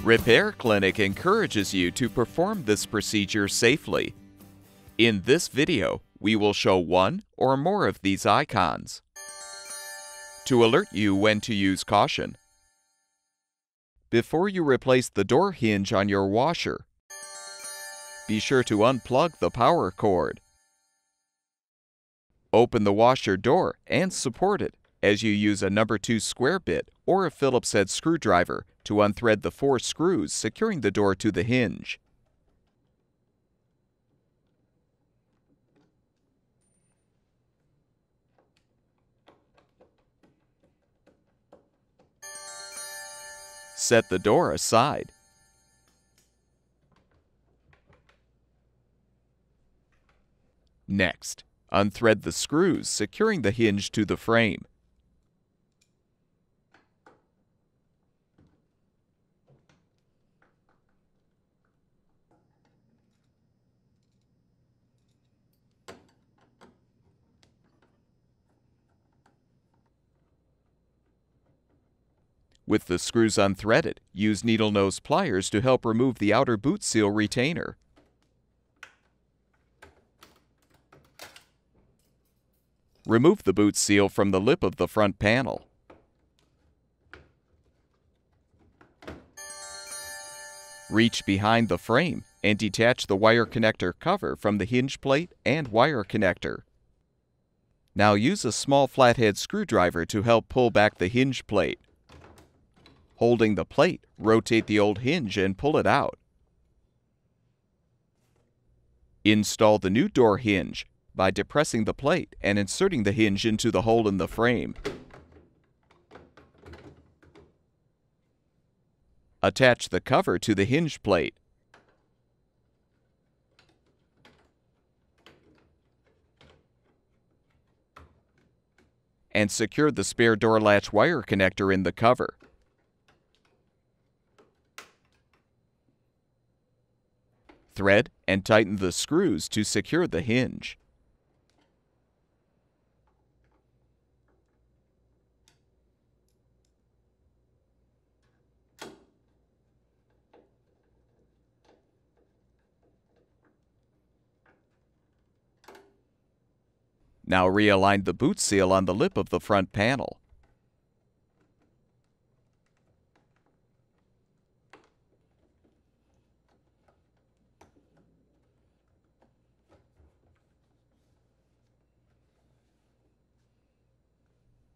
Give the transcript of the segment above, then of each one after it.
Repair Clinic encourages you to perform this procedure safely. In this video, we will show one or more of these icons to alert you when to use caution. Before you replace the door hinge on your washer, be sure to unplug the power cord. Open the washer door and support it as you use a number 2 square bit or a Phillips head screwdriver to unthread the 4 screws securing the door to the hinge. Set the door aside. Next, unthread the screws securing the hinge to the frame. With the screws unthreaded, use needle nose pliers to help remove the outer boot seal retainer. Remove the boot seal from the lip of the front panel. Reach behind the frame and detach the wire connector cover from the hinge plate and wire connector. Now use a small flathead screwdriver to help pull back the hinge plate. Holding the plate, rotate the old hinge and pull it out. Install the new door hinge by depressing the plate and inserting the hinge into the hole in the frame. Attach the cover to the hinge plate. And secure the spare door latch wire connector in the cover. Thread and tighten the screws to secure the hinge. Now realign the boot seal on the lip of the front panel.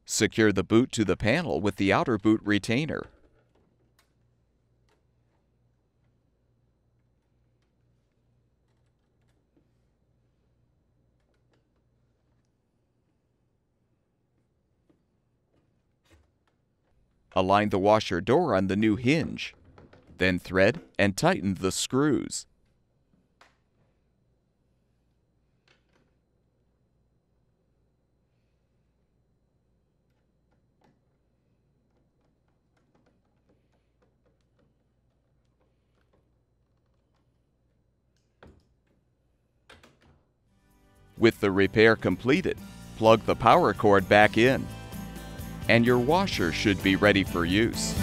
Secure the boot to the panel with the outer boot retainer. Align the washer door on the new hinge. Then thread and tighten the screws. With the repair completed, plug the power cord back in, and your washer should be ready for use.